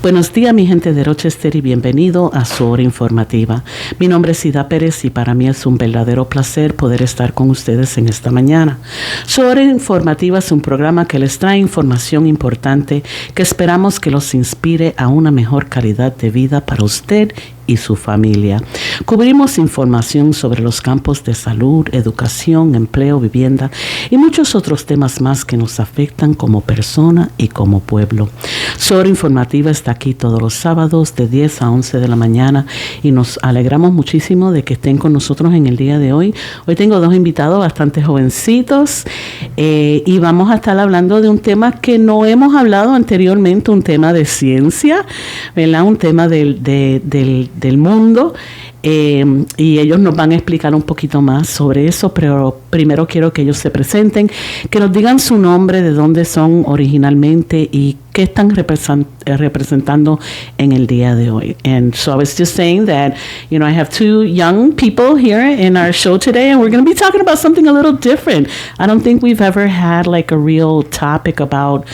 Buenos días, mi gente de Rochester, y bienvenido a Su Hora Informativa. Mi nombre es Ida Perez y para mí es un verdadero placer poder estar con ustedes en esta mañana. Su Hora Informativa es un programa que les trae información importante que esperamos que los inspire a una mejor calidad de vida para usted y su familia. Cubrimos información sobre los campos de salud, educación, empleo, vivienda y muchos otros temas más que nos afectan como persona y como pueblo. Su Hora Informativa está aquí todos los sábados de 10 a 11 de la mañana y nos alegramos muchísimo de que estén con nosotros en el día de hoy. Hoy tengo dos invitados bastante jovencitos y vamos a estar hablando de un tema que no hemos hablado anteriormente, un tema de ciencia, ¿verdad? Un tema del mundo, y ellos nos van a explicar un poquito más sobre eso, pero primero quiero que ellos se presenten, que nos digan su nombre, de dónde son originalmente y qué están representando en el día de hoy. And so I was just saying that, you know, I have two young people here in our show today, and we're going to be talking about something a little different. I don't think we've ever had like a real topic about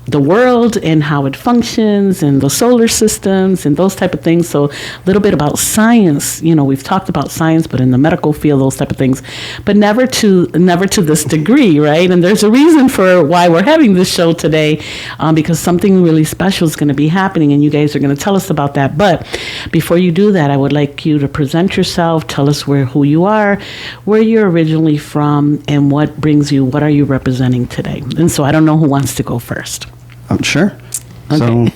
the world and how it functions and the solar systems and those type of things. So a little bit about science. You know, we've talked about science, but in the medical field, those type of things, but never to this degree, right? And there's a reason for why we're having this show today, because something really special is going to be happening, and you guys are going to tell us about that. But before you do that, I would like you to present yourself, tell us who you are, where you're originally from, and what are you representing today. And so I don't know who wants to go first. Sure. Okay. So,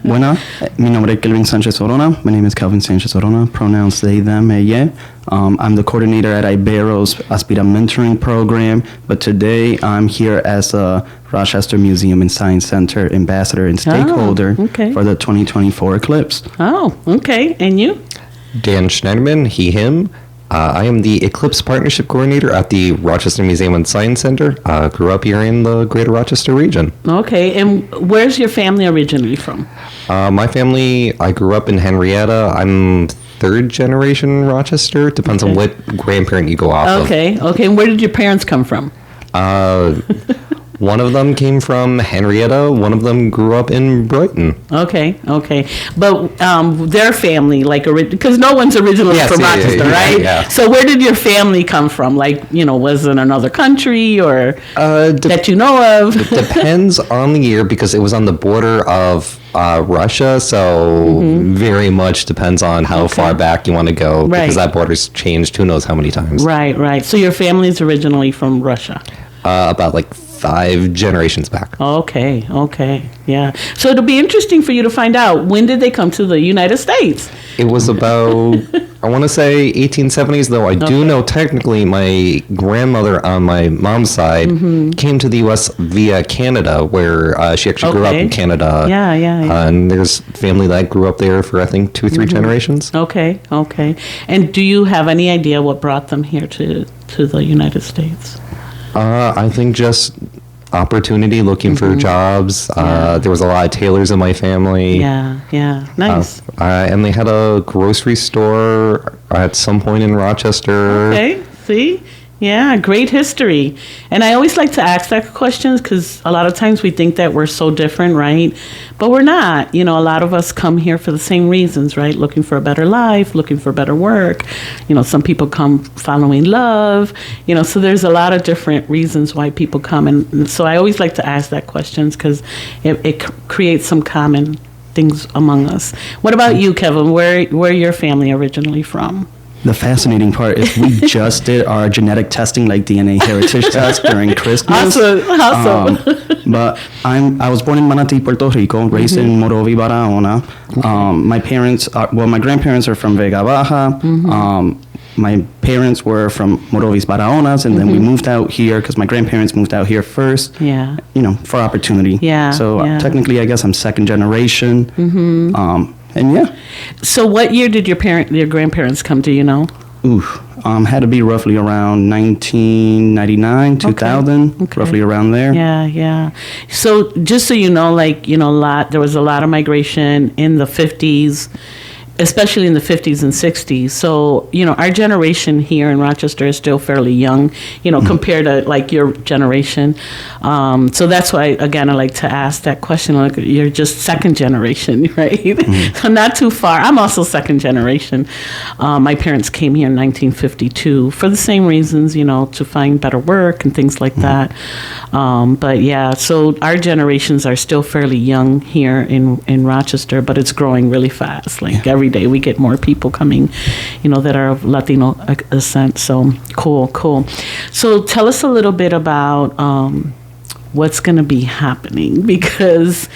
buena. Mi nombre es Kelvin Sanchez Dan. My name is Kelvin Sanchez Dan. Pronouns they, them, ella. I'm the coordinator at Ibero's Aspira Mentoring Program, but today I'm here as a Rochester Museum and Science Center ambassador and stakeholder for the 2024 eclipse. Oh, okay. And you? Dan Schneiderman, he, him. I am the Eclipse Partnership Coordinator at the Rochester Museum and Science Center. Grew up here in the greater Rochester region. Okay, and where's your family originally from? My family, I grew up in Henrietta. I'm third generation Rochester. Depends on what grandparent you go off of. Okay, and where did your parents come from? One of them came from Henrietta. One of them grew up in Brighton. Okay. But their family, like, because no one's originally from Rochester, right? Yeah. So where did your family come from? Like, you know, was it another country or that you know of? It depends on the year because it was on the border of Russia, so very much depends on how far back you want to go because that border's changed who knows how many times. Right. So your family's originally from Russia? About like 5 generations back. Okay, yeah. So it'll be interesting for you to find out, when did they come to the United States? It was about, I want to say 1870s, though I do know technically my grandmother on my mom's side came to the U.S. via Canada, where she actually grew up in Canada. Yeah. And there's family that grew up there for, I think, 2 or 3 generations. Okay. And do you have any idea what brought them here to the United States? I think just opportunity, looking for jobs. There was a lot of tailors in my family. Yeah. Nice. And they had a grocery store at some point in Rochester. Okay, see? Yeah, great history. And I always like to ask that questions because a lot of times we think that we're so different, right? But we're not. You know, a lot of us come here for the same reasons, right? Looking for a better life, looking for better work. You know, some people come following love. You know, so there's a lot of different reasons why people come. And so I always like to ask that questions because it creates some common things among us. What about you, Kevin? Where your family originally from? The fascinating part is we just did our genetic testing, like DNA heritage test during Christmas. Awesome. But I was born in Manatí, Puerto Rico, raised in Morovi, Barahona. My grandparents are from Vega Baja. My parents were from Morovis, Barahona, and then we moved out here because my grandparents moved out here first. Yeah. You know, for opportunity. Yeah. So technically, I guess I'm second generation. And yeah. So what year did your grandparents come, do you know? Had to be roughly around 1999, 2000, roughly around there. Yeah. So just so you know, there was a lot of migration in the 50s especially in the 50s and 60s. So, our generation here in Rochester is still fairly young, compared to like your generation. So that's why, again, I like to ask that question. Like, you're just second generation, right? So not too far. I'm also second generation. My parents came here in 1952 for the same reasons, to find better work and things like that. But yeah, so our generations are still fairly young here in Rochester, but it's growing really fast. Like every day we get more people coming, that are of Latino descent. So cool. So tell us a little bit about what's going to be happening, because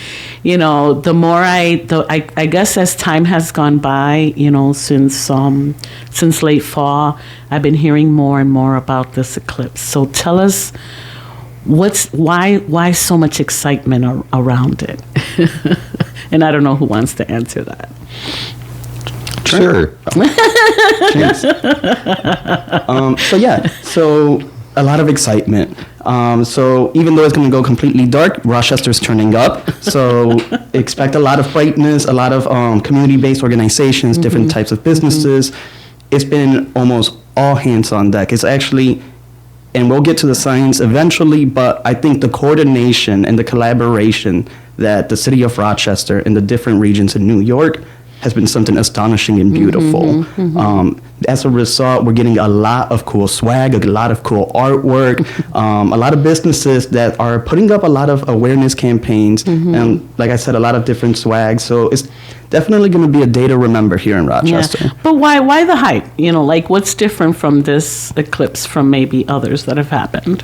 the more I guess as time has gone by, since late fall, I've been hearing more and more about this eclipse. So tell us why so much excitement around it. And I don't know who wants to answer that. Sure. So a lot of excitement. So even though it's going to go completely dark, Rochester's turning up. So expect a lot of brightness, a lot of community-based organizations, different types of businesses. It's been almost all hands on deck. It's actually, and we'll get to the science eventually, but I think the coordination and the collaboration that the city of Rochester and the different regions in New York has been something astonishing and beautiful. As a result, we're getting a lot of cool swag, a lot of cool artwork, a lot of businesses that are putting up a lot of awareness campaigns, and like I said, a lot of different swag. So it's definitely going to be a day to remember here in Rochester. Yeah. But why the hype? Like what's different from this eclipse from maybe others that have happened?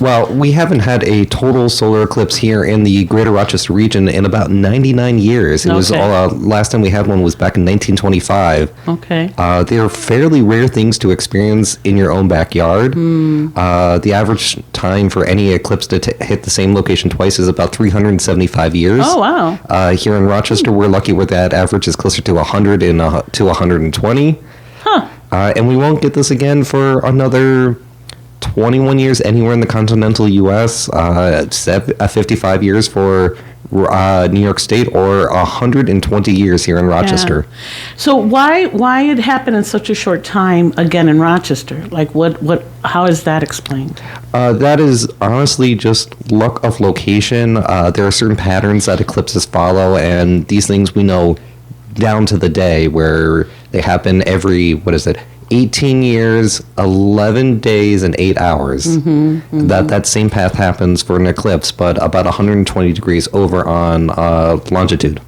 Well, we haven't had a total solar eclipse here in the greater Rochester region in about 99 years. It was last time we had one was back in 1925. Okay. They are fairly rare things to experience in your own backyard. The average time for any eclipse to hit the same location twice is about 375 years. Oh, wow. Here in Rochester, we're lucky where that average is closer to 100 to 120. Huh. And we won't get this again for another 21 years anywhere in the continental U.S., 55 years for New York State, or 120 years here in Rochester. Yeah. So why it happened in such a short time again in Rochester? Like how is that explained? That is honestly just luck of location. There are certain patterns that eclipses follow, and these things we know down to the day, where they happen every, 18 years, 11 days, and 8 hours. That same path happens for an eclipse, but about 120 degrees over on longitude.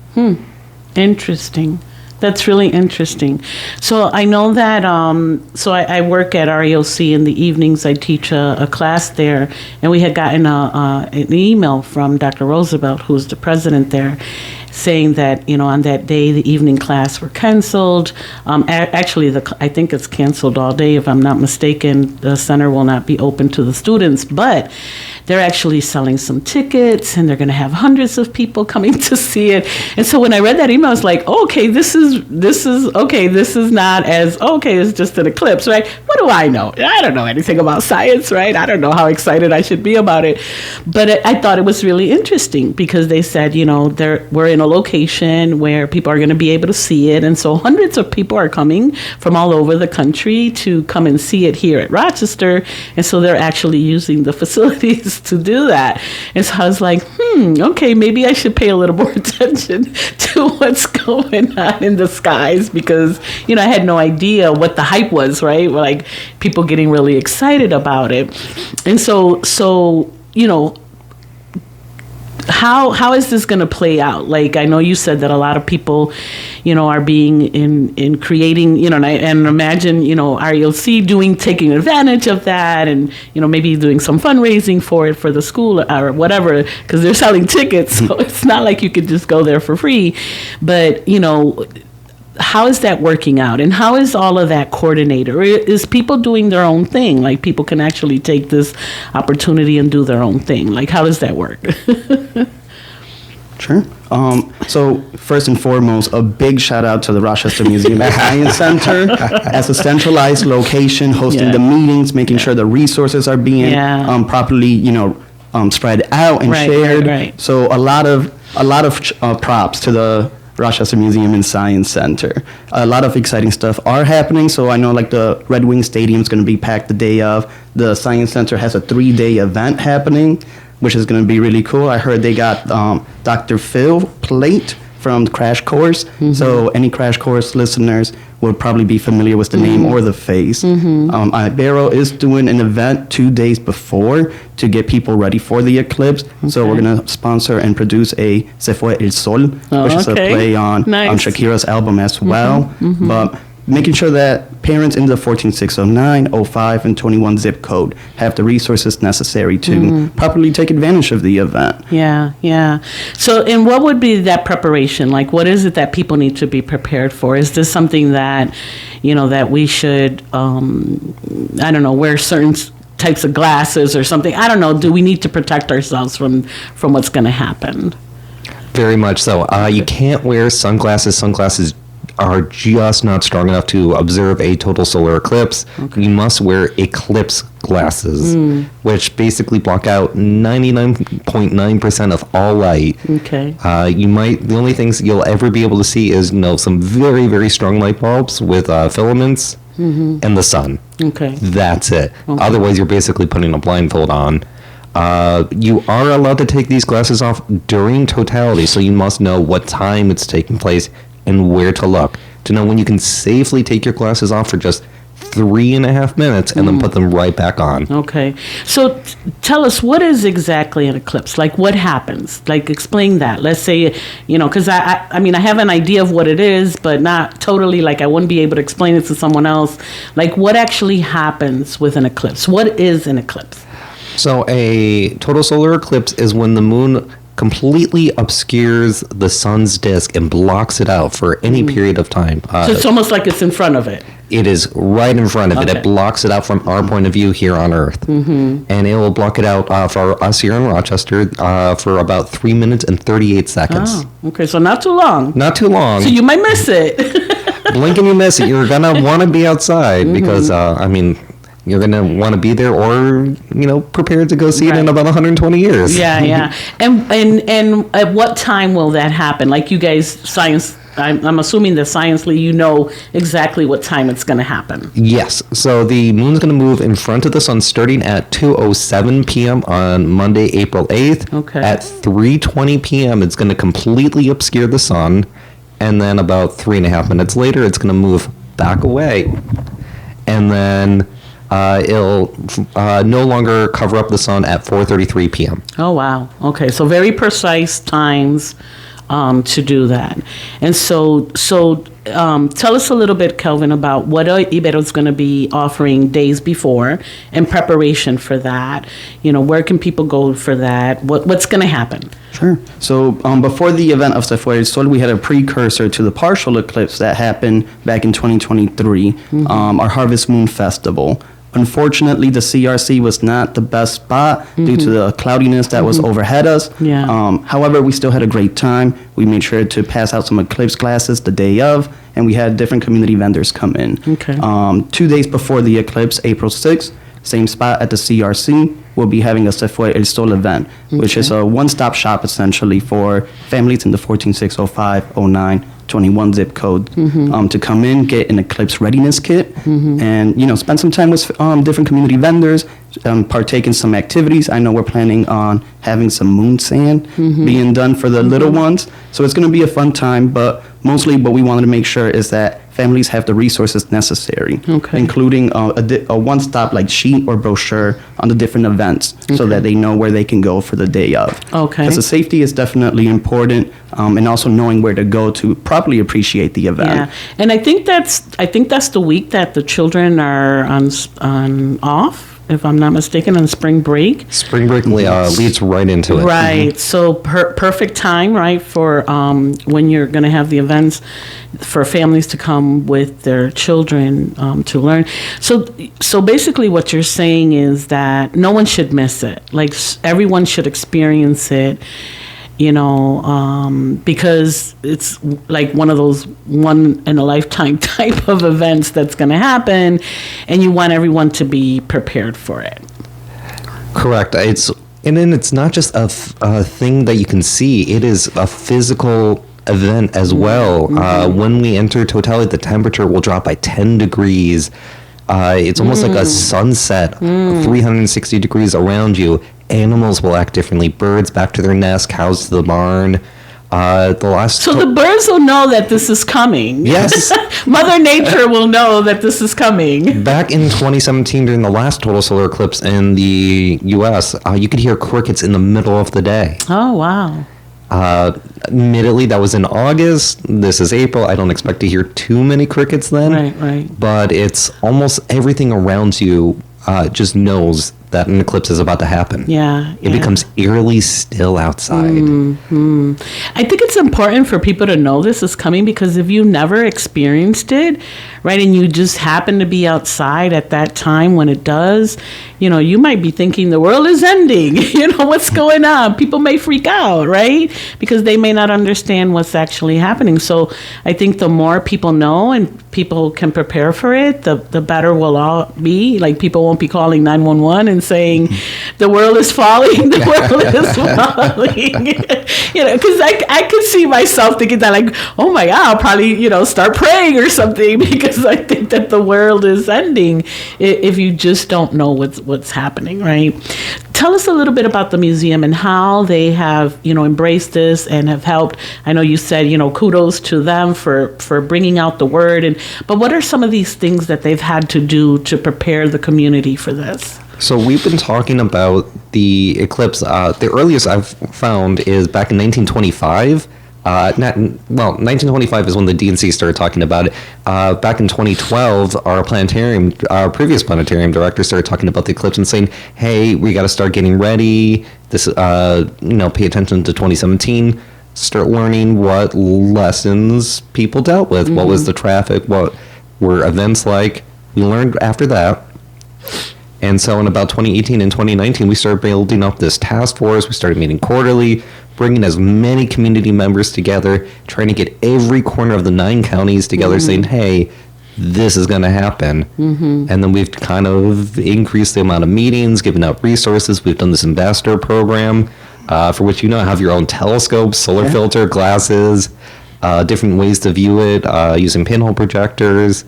Interesting. That's really interesting. So I know that, I work at REOC in the evenings. I teach a class there, and we had gotten an email from Dr. Roosevelt, who's the president there, saying that, on that day, the evening class were canceled. Actually, I think it's canceled all day, if I'm not mistaken. The center will not be open to the students, but they're actually selling some tickets, and they're going to have hundreds of people coming to see it. And so when I read that email, I was like, okay, this is not as, it's just an eclipse, right? What do I know? I don't know anything about science, right? I don't know how excited I should be about it. But I thought it was really interesting, because they said, we're in a location where people are going to be able to see it. And so hundreds of people are coming from all over the country to come and see it here at Rochester. And so they're actually using the facilities to do that. And so I was like, okay, maybe I should pay a little more attention to what's going on in the skies, because, I had no idea what the hype was, right? Like people getting really excited about it. And so how is this going to play out? Like, I know you said that a lot of people, are being in creating, and I imagine, REOC taking advantage of that, and, maybe doing some fundraising for it for the school or whatever, because they're selling tickets. So it's not like you could just go there for free. But, how is that working out? And how is all of that coordinated? Or is people doing their own thing? Like people can actually take this opportunity and do their own thing? Like how does that work? Sure. So first and foremost, a big shout out to the Rochester Museum and Science Center as a centralized location, hosting the meetings, making sure the resources are being properly, spread out and shared. Right. So a lot of props to the Rochester Museum and Science Center. A lot of exciting stuff are happening. So I know like the Red Wing Stadium is going to be packed the day of. The Science Center has a 3-day event happening, which is going to be really cool. I heard they got Dr. Phil Plate from Crash Course. So any Crash Course listeners will probably be familiar with the name or the face. Ibero is doing an event 2 days before to get people ready for the eclipse. So we're going to sponsor and produce a Se Fue El Sol, which is a play on Shakira's album as well. But making sure that parents in the 14609, 05, and 21 zip code have the resources necessary to properly take advantage of the event. Yeah. So, and what would be that preparation? Like, what is it that people need to be prepared for? Is this something that, that we should, wear certain types of glasses or something? I don't know. Do we need to protect ourselves from what's going to happen? Very much so. You can't wear sunglasses. Sunglasses are just not strong enough to observe a total solar eclipse. You must wear eclipse glasses, which basically block out 99.9% of all light. The only things you'll ever be able to see is some very, very strong light bulbs with filaments and the sun. That's it. Otherwise, you're basically putting a blindfold on. You are allowed to take these glasses off during totality, so you must know what time it's taking place and where to look to know when you can safely take your glasses off for just 3.5 minutes and then put them right back on. So tell us, what is exactly an eclipse? Like, what happens? Like, explain that. Let's say, because I have an idea of what it is, but not totally, like I wouldn't be able to explain it to someone else. Like, what actually happens with an eclipse? What is an eclipse? So a total solar eclipse is when the moon completely obscures the sun's disk and blocks it out for any period of time. So it's almost like it's in front of it. It is right in front of it. It blocks it out from our point of view here on Earth. And it will block it out for us here in Rochester for about 3 minutes and 38 seconds. So not too long. Not too long. So you might miss it. Blink and you miss it. You're going to want to be outside because, you're going to want to be there or, prepared to go see it in about 120 years. Yeah. And at what time will that happen? Like you guys, I'm assuming that sciencely you know exactly what time it's going to happen. Yes. So the moon's going to move in front of the sun starting at 2:07 p.m. on Monday, April 8th. At 3:20 p.m., it's going to completely obscure the sun. And then about 3.5 minutes later, it's going to move back away. And then it'll no longer cover up the sun at 4:33 p.m. Oh, wow. Okay, so very precise times to do that. And so tell us a little bit, Kelvin, about what Ibero is going to be offering days before in preparation for that. Where can people go for that? What's going to happen? Sure. So before the event of Se Fue El Sol, we had a precursor to the partial eclipse that happened back in 2023, our Harvest Moon Festival. Unfortunately, the CRC was not the best spot due to the cloudiness that was overhead us. However, we still had a great time. We made sure to pass out some eclipse classes the day of, and we had different community vendors come in. 2 days before the eclipse, April 6th, same spot at the CRC, we'll be having a Se Fue El Sol event, which is a one-stop shop essentially for families in the 14605, 09, 21 zip code to come in, get an eclipse readiness kit, and spend some time with different community vendors, partake in some activities. I know we're planning on having some moon sand being done for the little ones, so it's going to be a fun time. But mostly, what we wanted to make sure is that families have the resources necessary, including a one-stop like sheet or brochure on the different events, so that they know where they can go for the day of. Because the safety is definitely important, and also knowing where to go to properly appreciate the event. Yeah, and I think that's the week that the children are on off, if I'm not mistaken, on spring break. Spring break leads right into it. Right. So perfect time, right, for when you're going to have the events for families to come with their children to learn. So basically what you're saying is that no one should miss it. Like everyone should experience it. Because it's like one of those one-in-a-lifetime type of events that's going to happen, and you want everyone to be prepared for it. Correct. It's not just a thing that you can see. It is a physical event as well. When we enter totality, the temperature will drop by 10 degrees. It's almost like a sunset, 360 degrees around you. Animals will act differently. Birds back to their nest, cows to the barn. The birds will know that this is coming. Yes. Mother Nature will know that this is coming. Back in 2017, during the last total solar eclipse in the U.S., you could hear crickets in the middle of the day. Oh, wow. Admittedly, that was in August. This is April. I don't expect to hear too many crickets then. Right. But it's almost everything around you just knows that an eclipse is about to happen. Yeah. It becomes eerily still outside. I think it's important for people to know this is coming, because if you never experienced it, right, and you just happen to be outside at that time when it does, you might be thinking the world is ending. What's going on? People may freak out, right? Because they may not understand what's actually happening. So I think the more people know and people can prepare for it, the better we'll all be. Like, people won't be calling 911 and saying the world is falling, the world is falling. Because I could see myself thinking that, like, oh my God, I'll probably, start praying or something, because I think that the world is ending if you just don't know what's happening, right? Tell us a little bit about the museum and how they have, embraced this and have helped. I know you said, kudos to them for bringing out the word. But what are some of these things that they've had to do to prepare the community for this? So we've been talking about the eclipse. The earliest I've found is back in 1925. 1925 is when the DNC started talking about it. Back in 2012, our previous planetarium director started talking about the eclipse and saying, hey, we got to start getting ready. This, pay attention to 2017. Start learning what lessons people dealt with. What was the traffic? What were events like? We learned after that. And so in about 2018 and 2019, we started building up this task force. We started meeting quarterly, bringing as many community members together, trying to get every corner of the 9 counties together, saying, hey, this is going to happen. And then we've kind of increased the amount of meetings, given out resources. We've done this ambassador program, for which have your own telescope, solar filter, glasses, different ways to view it, using pinhole projectors,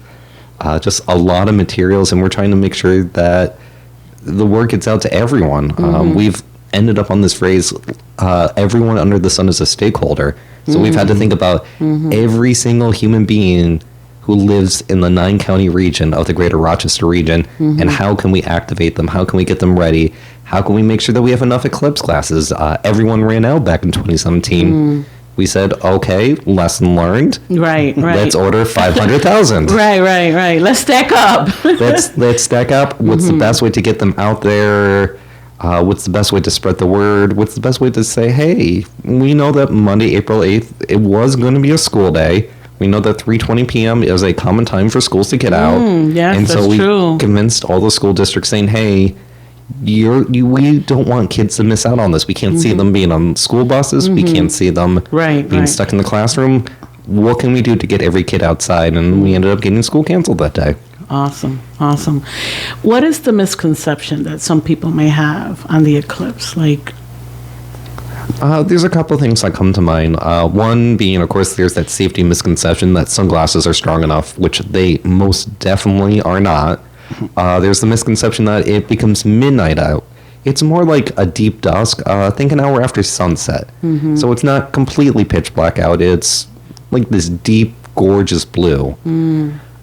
just a lot of materials. And we're trying to make sure that the word gets out to everyone. We've ended up on this phrase, everyone under the sun is a stakeholder. So we've had to think about every single human being who lives in the 9-county region of the greater Rochester region, and how can we activate them? How can we get them ready? How can we make sure that we have enough eclipse classes? Everyone ran out back in 2017. We said, okay, lesson learned. Right. Let's order 500,000. Right. Let's stack up. Let's stack up. What's the best way to get them out there? What's the best way to spread the word? What's the best way to say, hey, we know that Monday, April 8th, it was going to be a school day. We know that 3:20 p.m. is a common time for schools to get out. Yes, and so that's we true. Convinced all the school districts saying, hey, we don't want kids to miss out on this. We can't see them being on school buses. We can't see them being stuck in the classroom. What can we do to get every kid outside? And we ended up getting school canceled that day. Awesome. What is the misconception that some people may have on the eclipse? There's a couple of things that come to mind. One being, of course, there's that safety misconception that sunglasses are strong enough, which they most definitely are not. There's the misconception that it becomes midnight out. It's more like a deep dusk, think an hour after sunset. So it's not completely pitch black out. It's like this deep, gorgeous blue.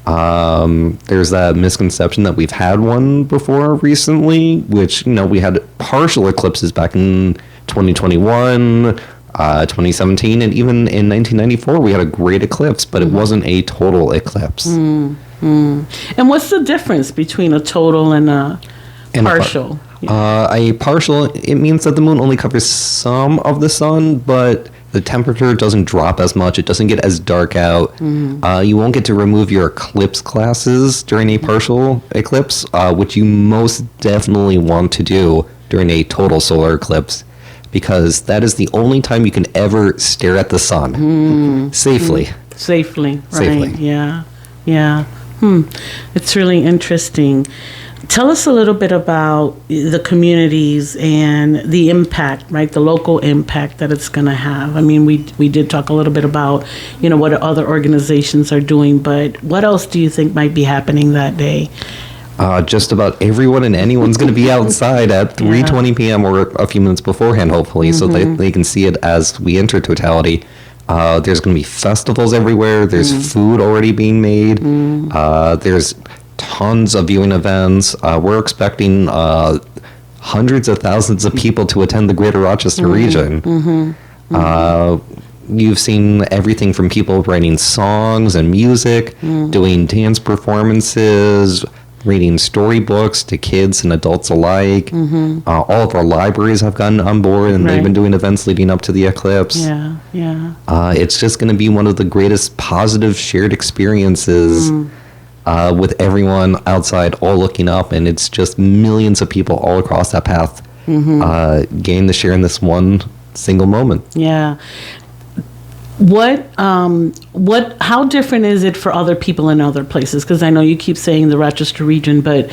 There's that misconception that we've had one before recently, which, we had partial eclipses back in 2021, 2017, and even in 1994 we had a great eclipse, but it wasn't a total eclipse. And what's the difference between a total and a partial? A partial, it means that the moon only covers some of the sun, but the temperature doesn't drop as much. It doesn't get as dark out. You won't get to remove your eclipse classes during a partial eclipse, which you most definitely want to do during a total solar eclipse, because that is the only time you can ever stare at the sun safely. Safely, right? Yeah. It's really interesting. Tell us a little bit about the communities and the impact, right? The local impact that it's going to have. I mean, we did talk a little bit about, what other organizations are doing, but what else do you think might be happening that day? Just about everyone and anyone's going to be outside at 3:20 p.m. or a few minutes beforehand, hopefully, so they can see it as we enter totality. There's going to be festivals everywhere. There's food already being made. There's tons of viewing events. We're expecting hundreds of thousands of people to attend the greater Rochester region. You've seen everything from people writing songs and music, doing dance performances, reading storybooks to kids and adults alike. All of our libraries have gotten on board, and they've been doing events leading up to the eclipse. It's just going to be one of the greatest positive shared experiences with everyone outside all looking up, and it's just millions of people all across that path getting to share in this one single moment. How different is it for other people in other places? Because I know you keep saying the Rochester region, but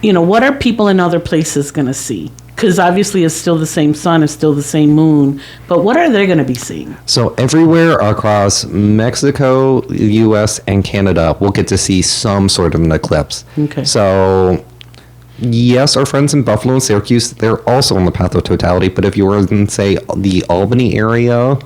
what are people in other places going to see? Because obviously it's still the same sun, it's still the same moon, but what are they going to be seeing? So everywhere across Mexico, U.S., and Canada, we'll get to see some sort of an eclipse. Okay. So yes, our friends in Buffalo and Syracuse, they're also on the path of totality, but if you were in, say, the Albany area,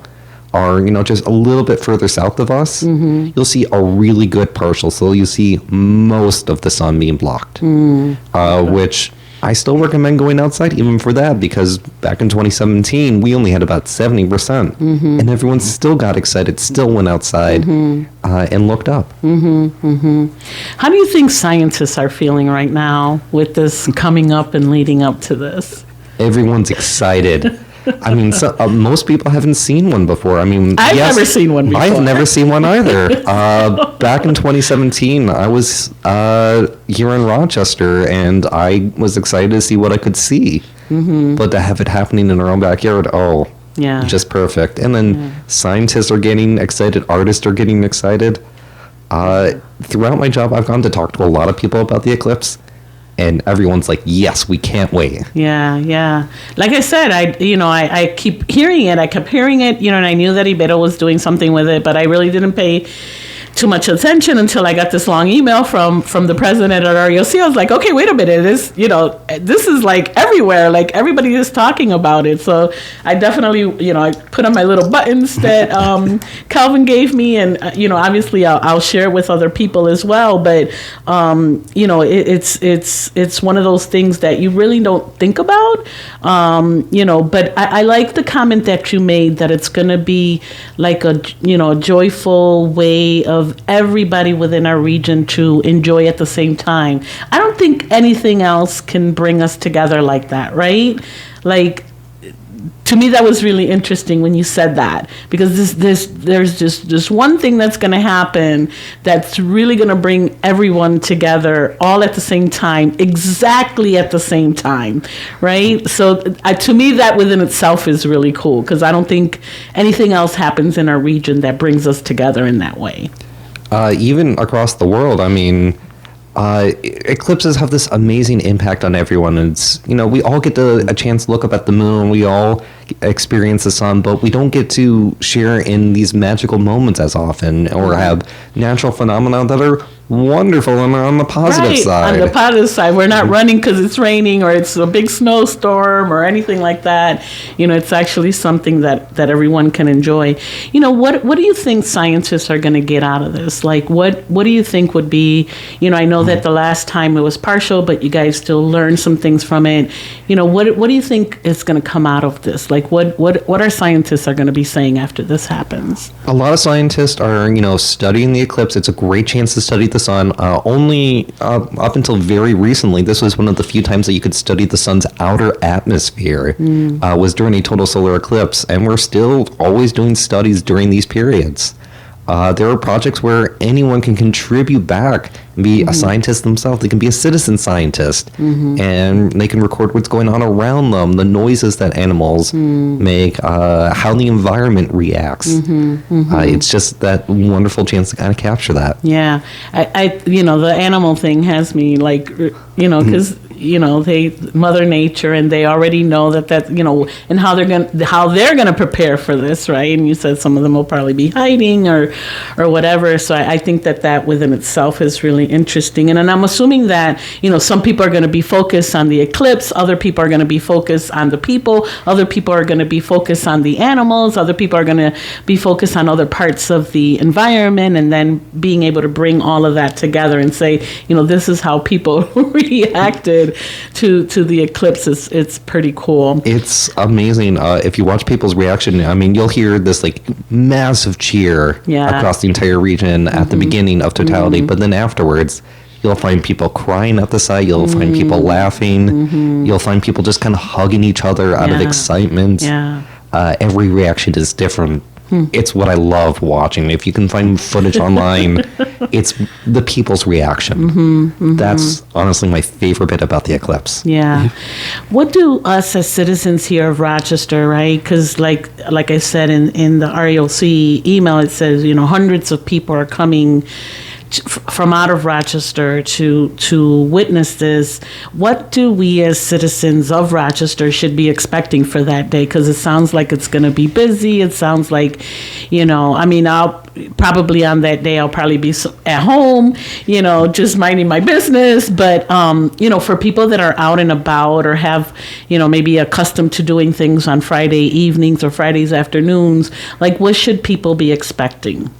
or just a little bit further south of us, you'll see a really good partial. So you'll see most of the sun being blocked, which I still recommend going outside even for that, because back in 2017, we only had about 70%. And everyone still got excited, still went outside and looked up. How do you think scientists are feeling right now with this coming up and leading up to this? Everyone's excited. I mean, most people haven't seen one before. I mean, I've never seen one before. I've never seen one either. Back in 2017, I was here in Rochester, and I was excited to see what I could see. But to have it happening in our own backyard, just perfect. And then scientists are getting excited, artists are getting excited. Throughout my job, I've gone to talk to a lot of people about the eclipse. And everyone's like, yes, we can't wait. Like I said, I keep hearing it. I kept hearing it, and I knew that Ibero was doing something with it, but I really didn't pay too much attention until I got this long email from the president at REOC. I was like, okay, wait a minute. This is like everywhere. Like everybody is talking about it. So I definitely, I put on my little buttons that Kelvin gave me, and obviously I'll share it with other people as well. But it's one of those things that you really don't think about. But I like the comment that you made that it's going to be like a joyful way of everybody within our region to enjoy at the same time. I don't think anything else can bring us together like that, right? Like, to me, that was really interesting when you said that, because there's just this one thing that's going to happen that's really going to bring everyone together all at the same time, exactly at the same time, right? So to me, that within itself is really cool, because I don't think anything else happens in our region that brings us together in that way. Even across the world, I mean, eclipses have this amazing impact on everyone. It's, we all get a chance to look up at the moon. We all experience the sun, but we don't get to share in these magical moments as often, or have natural phenomena that are wonderful and on the positive side. On the positive side, we're not running because it's raining or it's a big snowstorm or anything like that. It's actually something that everyone can enjoy. What do you think scientists are going to get out of this? Like, what do you think would be, I know that the last time it was partial, but you guys still learned some things from it. What do you think is going to come out of this? Like, what our scientists are going to be saying after this happens? A lot of scientists are, studying the eclipse. It's a great chance to study the sun. Only up until very recently, this was one of the few times that you could study the sun's outer atmosphere, was during a total solar eclipse, and we're still always doing studies during these periods. There are projects where anyone can contribute back and be a scientist themselves. They can be a citizen scientist, and they can record what's going on around them, the noises that animals make, how the environment reacts. It's just that wonderful chance to kind of capture that. Yeah, I the animal thing has me like, because they Mother Nature, and they already know that and how they're gonna prepare for this, right? And you said some of them will probably be hiding or whatever. So I think that within itself is really interesting. And I'm assuming that some people are going to be focused on the eclipse, other people are going to be focused on the people, other people are going to be focused on the animals, other people are going to be focused on other parts of the environment, and then being able to bring all of that together and say, this is how people reacted to the eclipse. It's pretty cool. It's amazing. If you watch people's reaction, I mean, you'll hear this like massive cheer across the entire region at the beginning of totality, but then afterwards, you'll find people crying at the site. You'll find people laughing. You'll find people just kind of hugging each other out of excitement. Every reaction is different. It's what I love watching. If you can find footage online, it's the people's reaction. That's honestly my favorite bit about the eclipse. Yeah. What do us as citizens here of Rochester, right? Because like I said in the REOC email, it says, hundreds of people are coming from out of Rochester to witness this. What do we as citizens of Rochester should be expecting for that day? Because it sounds like it's going to be busy. It sounds like, I'll probably on that day, I'll probably be at home, just minding my business. But, for people that are out and about or have, maybe accustomed to doing things on Friday evenings or Fridays afternoons, like what should people be expecting?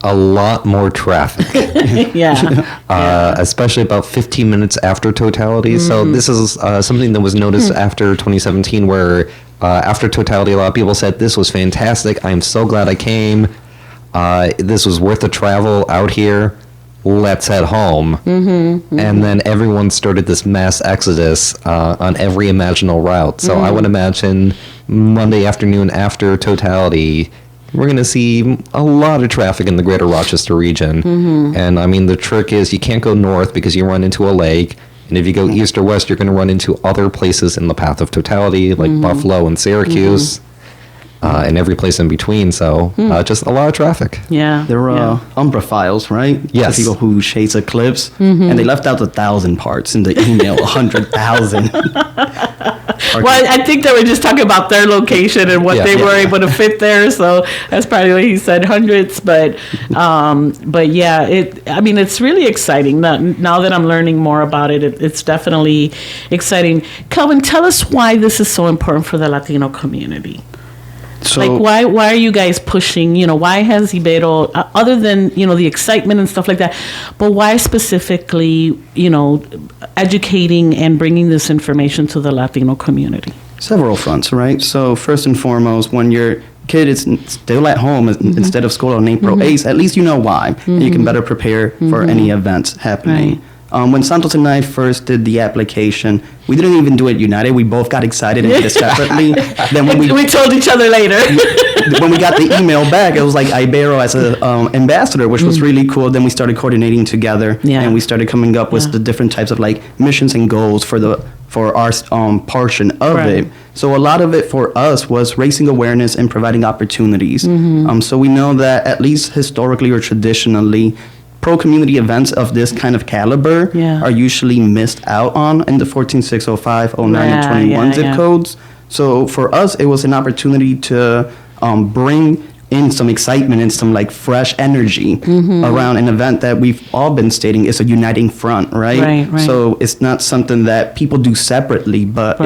A lot more traffic. Especially about 15 minutes after totality. So this is something that was noticed after 2017, where after totality, a lot of people said, this was fantastic. I'm so glad I came. This was worth the travel out here. Let's head home. And then everyone started this mass exodus on every imaginable route. So I would imagine Monday afternoon after totality, we're going to see a lot of traffic in the greater Rochester region. And I mean, the trick is you can't go north because you run into a lake. And if you go east or west, you're going to run into other places in the path of totality, like Buffalo and Syracuse, and every place in between. So just a lot of traffic. Yeah. There are umbrophiles, right? Yes. The people who chase eclipse. And they left out 1,000 parts in the email, 100,000. Well, I think they were just talking about their location and what they were able to fit there. So that's probably what he said, hundreds. But yeah, it's really exciting. Now that I'm learning more about it, it's definitely exciting. Kelvin, tell us why this is so important for the Latino community. So, why are you guys pushing, why has Ibero, other than, the excitement and stuff like that, but why specifically, educating and bringing this information to the Latino community? Several fronts, right? So first and foremost, when your kid is still at home instead of school on April 8th, at least you know why. And you can better prepare for any events happening. Right. When Santos and I first did the application, we didn't even do it united. We both got excited and did it separately. Then when we told each other later. When we got the email back, it was like Ibero as an ambassador, which was really cool. Then we started coordinating together, and we started coming up with the different types of like missions and goals for our portion of it. So a lot of it for us was raising awareness and providing opportunities. So we know that at least historically or traditionally, pro-community events of this kind of caliber are usually missed out on in the 14605, 09, and 21 zip codes. So for us, it was an opportunity to bring in some excitement and some like fresh energy around an event that we've all been stating is a uniting front, right? So it's not something that people do separately, but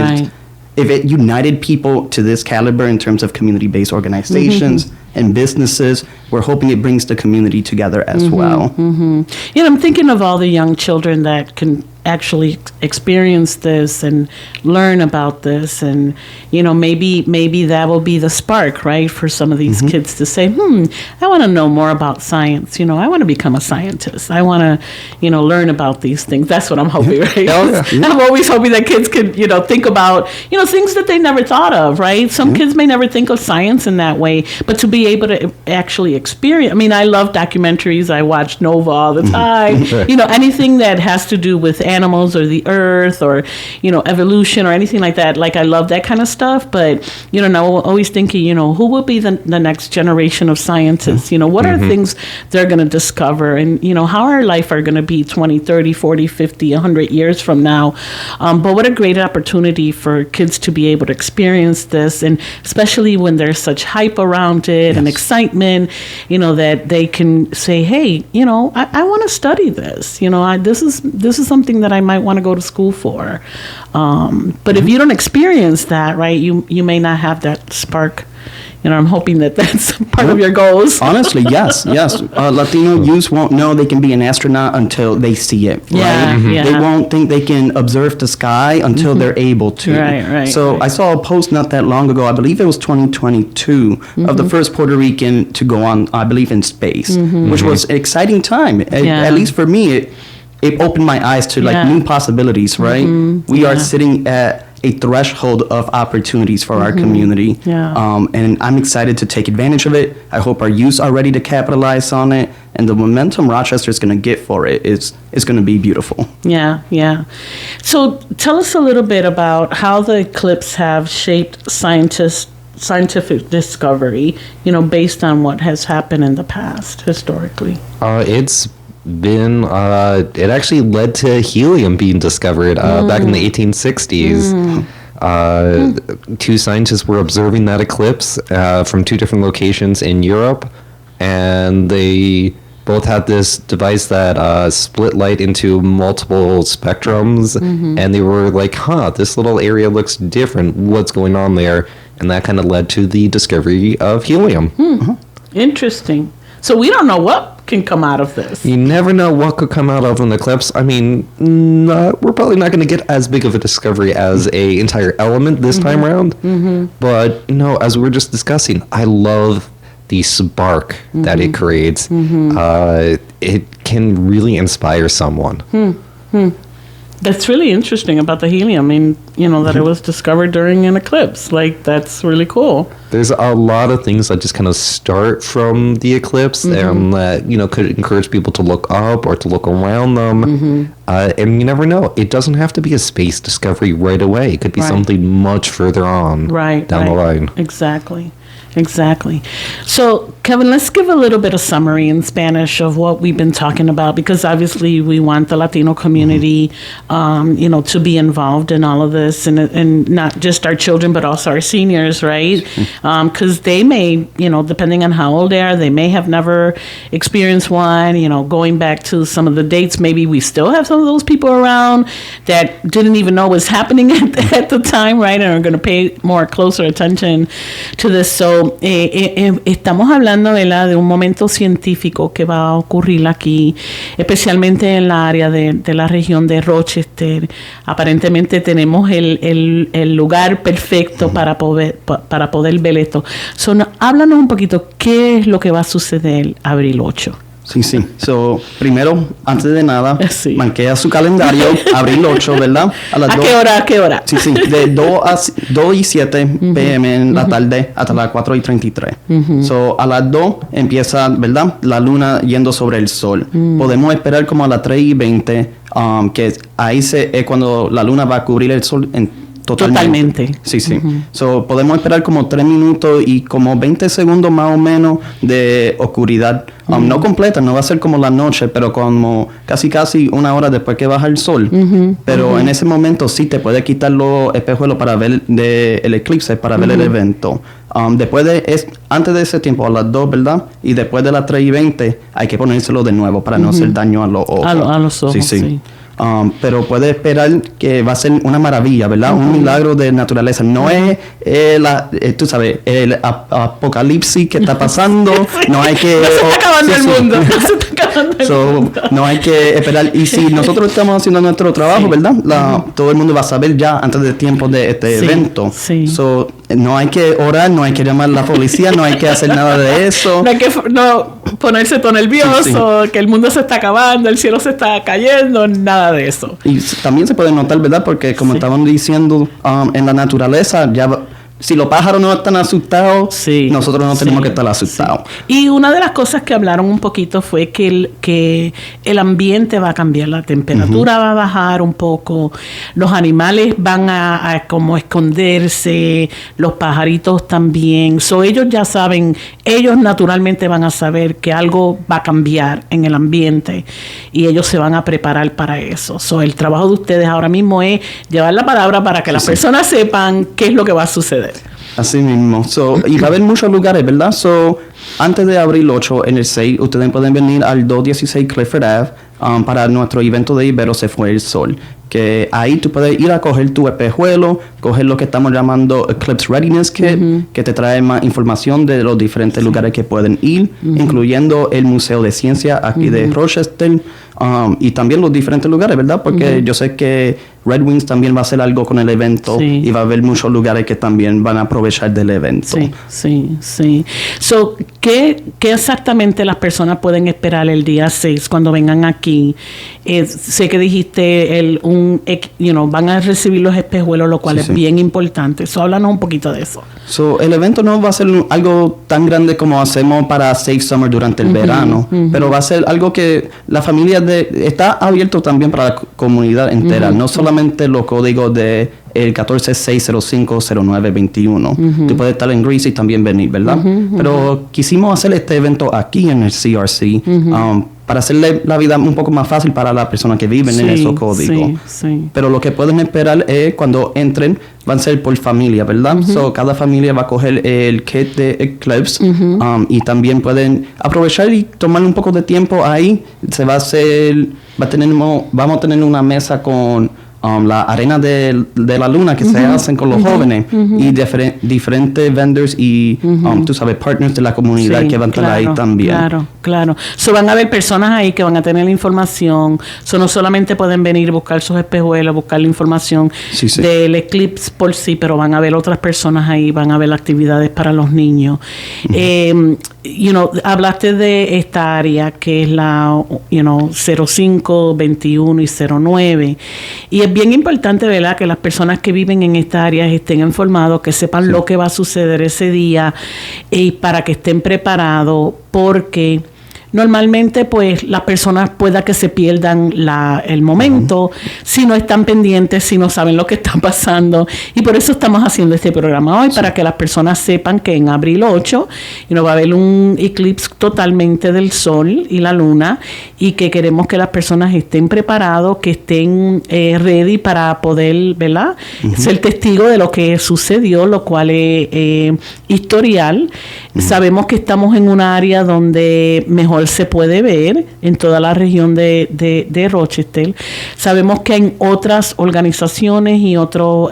if it united people to this caliber in terms of community-based organizations and businesses, we're hoping it brings the community together as well. I'm thinking of all the young children that can actually experience this and learn about this, and maybe that will be the spark, right, for some of these kids to say, I want to know more about science. I want to become a scientist. I want to learn about these things. That's what I'm hoping, right? I'm always hoping that kids could think about things that they never thought of, right? Some kids may never think of science in that way, but to be able to actually experience. I mean, I love documentaries. I watch Nova all the time. Anything that has to do with animals or the earth or evolution or anything like that. Like, I love that kind of stuff. But now I'm always thinking, who will be the next generation of scientists? What are things they're going to discover, and how our life are going to be 20, 30, 40, 50, 100 years from now. But what a great opportunity for kids to be able to experience this, and especially when there's such hype around it and excitement, that they can say, hey, I want to study this. This is something that I might want to go to school for. But if you don't experience that, right, you may not have that spark. I'm hoping that that's part of your goals. Honestly, yes. Latino youth won't know they can be an astronaut until they see it. Right? They won't think they can observe the sky until they're able to. Right. So I saw a post not that long ago, I believe it was 2022, of the first Puerto Rican to go on, I believe, in space, which was an exciting time. At least for me, it opened my eyes to new possibilities, right? We are sitting at a threshold of opportunities for our community. And I'm excited to take advantage of it. I hope our youth are ready to capitalize on it. And the momentum Rochester is going to get for it is going to be beautiful. Yeah. So tell us a little bit about how the eclipse have shaped scientific discovery, based on what has happened in the past, historically. It's been it actually led to helium being discovered back in the 1860s. Two scientists were observing that eclipse from two different locations in Europe, and they both had this device that split light into multiple spectrums, and they were like, this little area looks different, what's going on there? And that kind of led to the discovery of helium. Interesting. So we don't know what can come out of this. You never know what could come out of an eclipse. I mean, we're probably not going to get as big of a discovery as a entire element this time around. But, as we were just discussing, I love the spark that it creates. It can really inspire someone. That's really interesting about the helium. I mean, that it was discovered during an eclipse. Like, that's really cool. There's a lot of things that just kind of start from the eclipse and that, could encourage people to look up or to look around them. And you never know. It doesn't have to be a space discovery right away. It could be something much further on down the line. Exactly. So, Kevin, let's give a little bit of summary in Spanish of what we've been talking about, because obviously we want the Latino community, to be involved in all of this, and not just our children, but also our seniors, right? Because they may, depending on how old they are, they may have never experienced one. Going back to some of the dates, maybe we still have some of those people around that didn't even know was happening at the time, right? And are going to pay more closer attention to this. So, estamos hablando, ¿verdad?, de un momento científico que va a ocurrir aquí, especialmente en la área de la región de Rochester. Aparentemente tenemos el lugar perfecto para poder ver esto. So, háblanos un poquito qué es lo que va a suceder abril 8. Sí. So, primero, antes de nada, marquea su calendario, abril 8, ¿verdad? ¿A qué hora? Sí, de 2 y 7 p.m. en la tarde hasta las 4 y 33. So, a las 2 empieza, ¿verdad?, la luna yendo sobre el sol. Podemos esperar como a las 3 y 20, que ahí es cuando la luna va a cubrir el sol totalmente. Sí. So, podemos esperar como 3 minutos y como 20 segundos más o menos de oscuridad. No completa, no va a ser como la noche, pero como casi una hora después que baja el sol. Pero en ese momento sí te puede quitar los espejuelos para ver el eclipse, para ver el evento. Antes de ese tiempo, a las 2, ¿verdad? Y después de las 3 y 20, hay que ponérselo de nuevo para no hacer daño a los ojos. A los ojos, sí. pero puede esperar que va a ser una maravilla, ¿verdad? Un milagro de naturaleza. No es, tú sabes, el apocalipsis que está pasando. No hay que... No se está acabando el mundo. No se está acabando el mundo. No hay que esperar. Y si nosotros estamos haciendo nuestro trabajo, ¿verdad? Todo el mundo va a saber ya antes del tiempo de este evento. Sí. No hay que orar, no hay que llamar a la policía, no hay que hacer nada de eso. No hay que ponerse todo nervioso, que el mundo se está acabando, el cielo se está cayendo, nada de eso. Y también se puede notar, ¿verdad? Porque como estaban diciendo, en la naturaleza si los pájaros no están asustados, nosotros no tenemos que estar asustados. Y una de las cosas que hablaron un poquito fue que el ambiente va a cambiar, la temperatura va a bajar un poco, los animales van a como esconderse, los pajaritos también. Ellos ya saben, ellos naturalmente van a saber que algo va a cambiar en el ambiente y ellos se van a preparar para eso. El trabajo de ustedes ahora mismo es llevar la palabra para que las personas sepan qué es lo que va a suceder. Así mismo. Y va a haber muchos lugares, ¿verdad? Antes de abril 8, en el 6, ustedes pueden venir al 216 Clifford Ave para nuestro evento de Ibero Se Fue el Sol. Que ahí tú puedes ir a coger tu espejuelo, coger lo que estamos llamando Eclipse Readiness Kit, que te trae más información de los diferentes lugares que pueden ir, incluyendo el Museo de Ciencia aquí de Rochester, y también los diferentes lugares, ¿verdad? Porque yo sé que Red Wings también va a hacer algo con el evento y va a haber muchos lugares que también van a aprovechar del evento. Sí. ¿Qué exactamente las personas pueden esperar el día 6 cuando vengan aquí? Sé que dijiste van a recibir los espejuelos, lo cual es bien importante. Háblanos un poquito de eso. El evento no va a ser algo tan grande como hacemos para Safe Summer durante el verano, pero va a ser algo que la familia está abierto también para la comunidad entera, no solamente los códigos de el 146050921. Tú puedes estar en Greece y también venir, ¿verdad? Pero quisimos hacer este evento aquí en el CRC para hacerle la vida un poco más fácil para las personas que viven en esos códigos. Pero lo que pueden esperar es cuando entren, van a ser por familia, ¿verdad? Cada familia va a coger el kit de Eclipse y también pueden aprovechar y tomar un poco de tiempo ahí. Vamos a tener una mesa con la arena de la luna que se hacen con los jóvenes y diferentes vendors y tú sabes, partners de la comunidad que van a estar ahí también. Claro. Van a haber personas ahí que van a tener la información. No solamente pueden venir a buscar sus espejuelos, buscar la información del eclipse por sí, pero van a haber otras personas ahí, van a haber actividades para los niños. Hablaste de esta área que es la 05, 21 y 09. Y es bien importante, ¿verdad?, que las personas que viven en esta área estén informados, que sepan lo que va a suceder ese día y para que estén preparados, porque normalmente pues las personas pueda que se pierdan el momento si no están pendientes, si no saben lo que está pasando, y por eso estamos haciendo este programa hoy, para que las personas sepan que en abril 8 va a haber un eclipse totalmente del sol y la luna, y que queremos que las personas estén preparados, que estén ready para poder, ¿verdad?, ser testigo de lo que sucedió, lo cual es historial. Sabemos que estamos en un área donde mejor se puede ver en toda la región de Rochester. Sabemos que hay otras organizaciones y otros,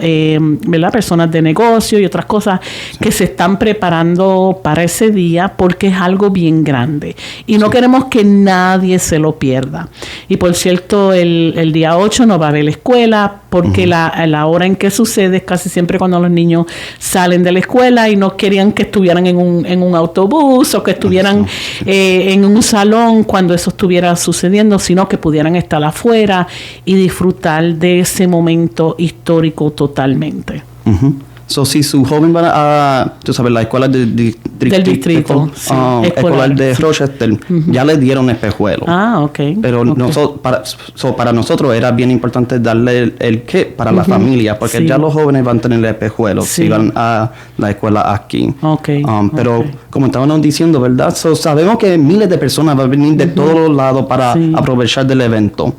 personas de negocio y otras cosas que se están preparando para ese día, porque es algo bien grande y no queremos que nadie se lo pierda. Y por cierto, el día 8 no va a haber escuela, porque la hora en que sucede es casi siempre cuando los niños salen de la escuela y no querían que estuvieran en un autobús o que estuvieran en un salón cuando eso estuviera sucediendo, sino que pudieran estar afuera y disfrutar de ese momento histórico totalmente. Si su joven va a, tú sabes, la escuela del distrito escolar de Rochester, ya le dieron espejuelos. Pero para nosotros era bien importante darle el kit para la familia, porque ya los jóvenes van a tener espejuelos si van a la escuela aquí. Pero como estábamos diciendo, ¿verdad? Sabemos que miles de personas van a venir de todos los lados para aprovechar del evento.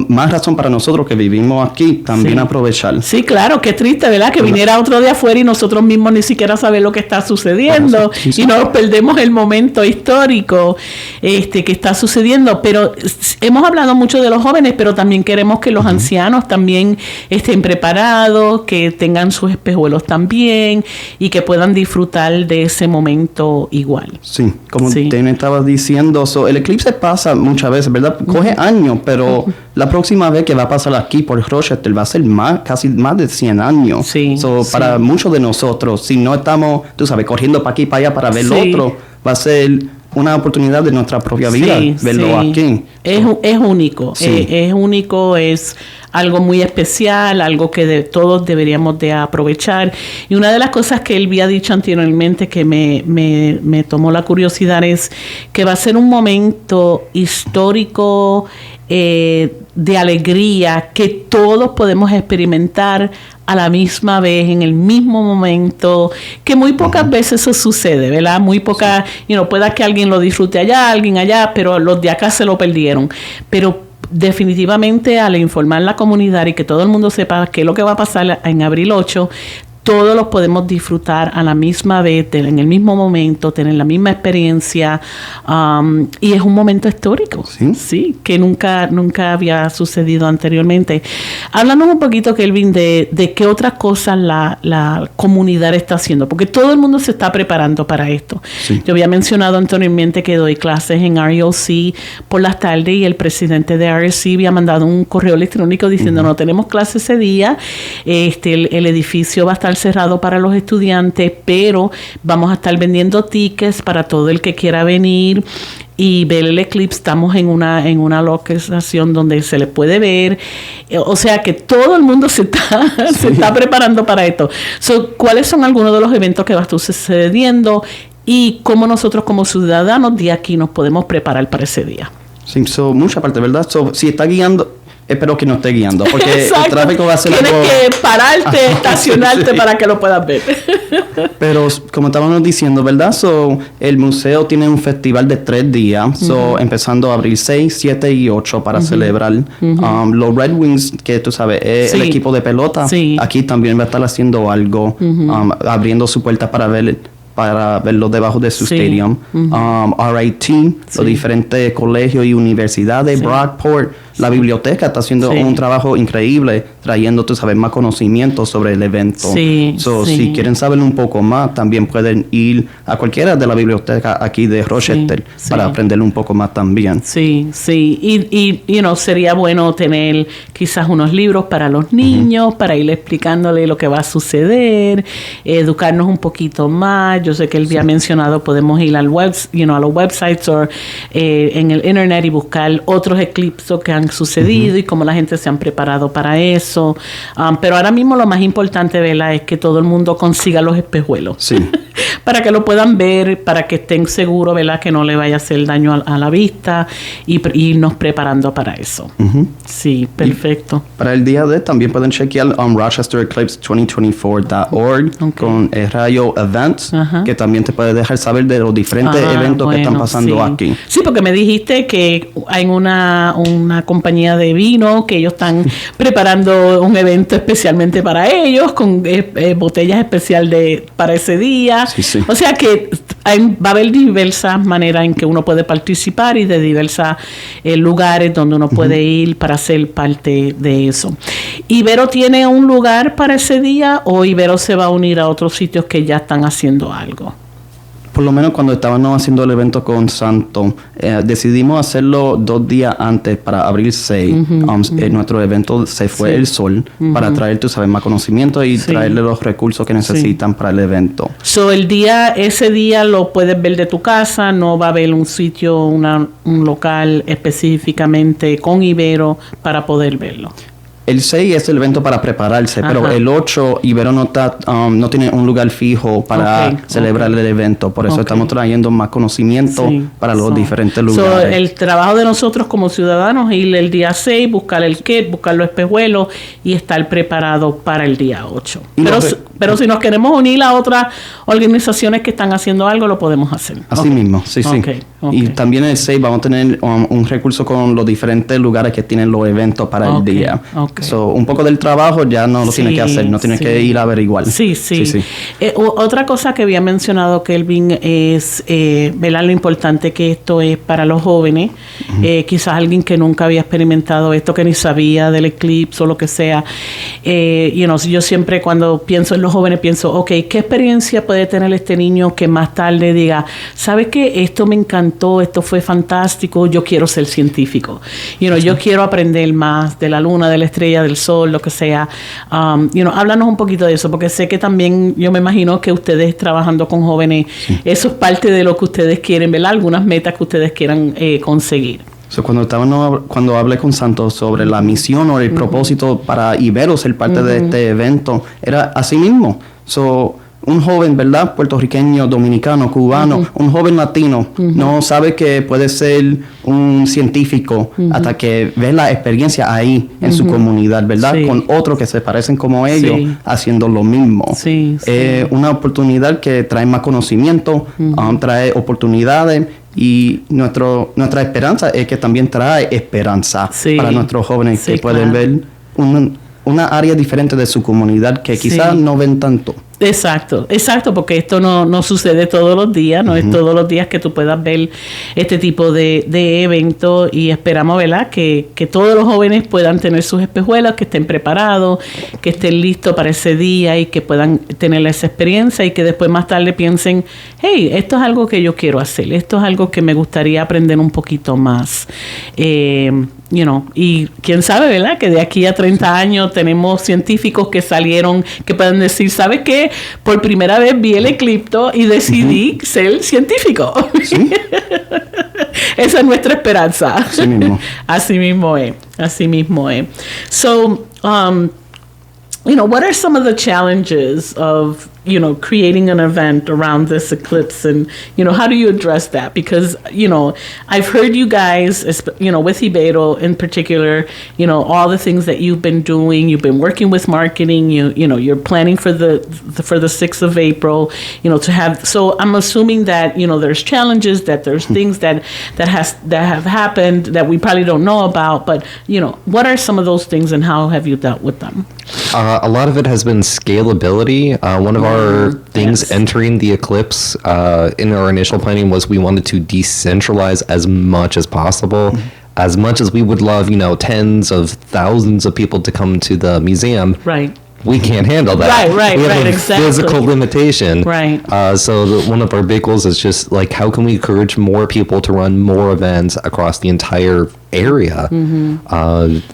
Más razón para nosotros que vivimos aquí también aprovechar. Sí, claro, qué triste, ¿verdad? Que viniera otro nosotros de afuera y nosotros mismos ni siquiera sabemos lo que está sucediendo y nos perdemos el momento histórico que está sucediendo. Pero hemos hablado mucho de los jóvenes, pero también queremos que los ancianos también estén preparados, que tengan sus espejuelos también y que puedan disfrutar de ese momento igual. Sí, como te me estabas diciendo, el eclipse pasa muchas veces, ¿verdad? Coge años, pero la próxima vez que va a pasar aquí por Rochester va a ser casi más de 100 años. Sí, para muchos de nosotros, si no estamos, tú sabes, corriendo para aquí y para allá para ver lo otro, va a ser una oportunidad de nuestra propia vida, verlo aquí. Es único, es único, es algo muy especial, algo que todos deberíamos de aprovechar. Y una de las cosas que él había dicho anteriormente que me tomó la curiosidad es que va a ser un momento histórico de alegría que todos podemos experimentar a la misma vez, en el mismo momento, que muy pocas veces eso sucede, ¿verdad? Muy pocas, pueda que alguien lo disfrute allá, alguien allá, pero los de acá se lo perdieron. Pero definitivamente al informar la comunidad y que todo el mundo sepa qué es lo que va a pasar en abril 8, todos los podemos disfrutar a la misma vez, en el mismo momento, tener la misma experiencia, y es un momento histórico, sí, que nunca había sucedido anteriormente. Háblanos un poquito, Kelvin, de qué otras cosas la comunidad está haciendo, porque todo el mundo se está preparando para esto. Sí. Yo había mencionado anteriormente que doy clases en REOC por las tardes y el presidente de REOC había mandado un correo electrónico diciendo no tenemos clase ese día, el edificio va a estar cerrado para los estudiantes, pero vamos a estar vendiendo tickets para todo el que quiera venir y ver el eclipse. Estamos en una localización donde se le puede ver, o sea que todo el mundo se está preparando para esto. ¿Cuáles son algunos de los eventos que va a estar sucediendo y cómo nosotros como ciudadanos de aquí nos podemos preparar para ese día? Sí, mucha parte, ¿verdad? Si está guiando, espero que no esté guiando, porque exacto, el tráfico va a ser tienes que pararte, estacionarte para que lo puedas ver. Pero como estábamos diciendo, ¿verdad? El museo tiene un festival de 3 días, empezando abril 6, 7 y 8 para celebrar. Los Red Wings, que tú sabes, es el equipo de pelota, aquí también va a estar haciendo algo, abriendo su puerta para verlo debajo de su stadium. RIT, los diferentes colegios y universidades, Brockport, la biblioteca está haciendo un trabajo increíble, trayendo, tú sabes, más conocimiento sobre el evento. Si quieren saber un poco más, también pueden ir a cualquiera de la biblioteca aquí de Rochester para aprender un poco más también. Y sería bueno tener quizás unos libros para los niños, para ir explicándole lo que va a suceder, educarnos un poquito más. Yo sé que él había mencionado, podemos ir a los websites o en el internet y buscar otros eclipses que han sucedido y cómo la gente se han preparado para eso. Pero ahora mismo lo más importante, ¿verdad?, es que todo el mundo consiga los espejuelos. Para que lo puedan ver, para que estén seguros, ¿verdad?, que no le vaya a hacer daño a la vista y irnos preparando para eso. Sí, perfecto. Y para el día de también pueden chequear RochesterEclipse2024.org con el rayo Events, que también te puede dejar saber de los diferentes eventos que están pasando aquí. Sí, porque me dijiste que hay una compañía de vino que ellos están preparando un evento especialmente para ellos, con botellas especiales para ese día. O sea que va a haber diversas maneras en que uno puede participar y de diversos lugares donde uno puede ir para ser parte de eso. ¿Ibero tiene un lugar para ese día o Ibero se va a unir a otros sitios que ya están haciendo algo? Por lo menos cuando estábamos haciendo el evento con Santo, decidimos hacerlo 2 días antes para abril 6. En nuestro evento se fue el sol para traer, tú sabes, más conocimiento y traerle los recursos que necesitan para el evento. Ese día lo puedes ver de tu casa, no va a haber un sitio, un local específicamente con Ibero para poder verlo. El 6 es el evento para prepararse, pero el 8 Ibero no tiene un lugar fijo para celebrar el evento. Por eso estamos trayendo más conocimiento para los diferentes lugares. El trabajo de nosotros como ciudadanos es ir el día 6, buscar el kit, buscar los espejuelos y estar preparado para el día 8. Pero si nos queremos unir a otras organizaciones que están haciendo algo, lo podemos hacer. Así mismo, sí. Y también el 6 vamos a tener un recurso con los diferentes lugares que tienen los eventos para el día. So, un poco del trabajo ya no lo tienes que hacer, no tienes que ir a averiguar. Sí. Otra cosa que había mencionado Kelvin es ver lo importante que esto es para los jóvenes. Quizás alguien que nunca había experimentado esto, que ni sabía del eclipse o lo que sea. Yo siempre cuando pienso en los jóvenes pienso, ok, ¿qué experiencia puede tener este niño que más tarde diga, ¿sabes qué? Esto me encantó, esto fue fantástico, yo quiero ser científico. Yo quiero aprender más de la luna, de la estrella, del sol, lo que sea. Háblanos un poquito de eso, porque sé que también, yo me imagino que ustedes trabajando con jóvenes, eso es parte de lo que ustedes quieren, ¿verdad? Algunas metas que ustedes quieran conseguir. So, cuando hablé con Santos sobre la misión o el propósito para Ibero ser parte de este evento, era así mismo. So, un joven, ¿verdad? Puertorriqueño, dominicano, cubano, un joven latino, no sabe que puede ser un científico hasta que ve la experiencia ahí en su comunidad, ¿verdad? Sí. Con otros que se parecen como ellos, haciendo lo mismo. Una oportunidad que trae más conocimiento, trae oportunidades. Y nuestra esperanza es que también trae esperanza para nuestros jóvenes que pueden ver una área diferente de su comunidad que quizás no ven tanto. Exacto, porque esto no sucede todos los días, no es todos los días que tú puedas ver este tipo de eventos, y esperamos, ¿verdad?, que todos los jóvenes puedan tener sus espejuelas, que estén preparados, que estén listos para ese día y que puedan tener esa experiencia y que después más tarde piensen, hey, esto es algo que yo quiero hacer, esto es algo que me gustaría aprender un poquito más. Y quién sabe, ¿verdad?, que de aquí a 30 años tenemos científicos que salieron, que pueden decir, ¿sabes qué? Por primera vez vi el eclipse y decidí ser científico. ¿Sí? Esa es nuestra esperanza. Así mismo. Así mismo es. So, what are some of the challenges of, creating an event around this eclipse, and, how do you address that? Because, I've heard you guys, with Ibero in particular, all the things that you've been doing. You've been working with marketing. You're planning for the 6th of April. To have. So I'm assuming that there's challenges, that there's things that have happened that we probably don't know about. But what are some of those things, and how have you dealt with them? A lot of it has been scalability. One of our things entering the eclipse in our initial planning was we wanted to decentralize as much as possible. As much as we would love, tens of thousands of people to come to the museum. Right. We can't handle that. Right, we have a exactly. physical limitation. Right. So one of our big goals is just like, how can we encourage more people to run more events across the entire area?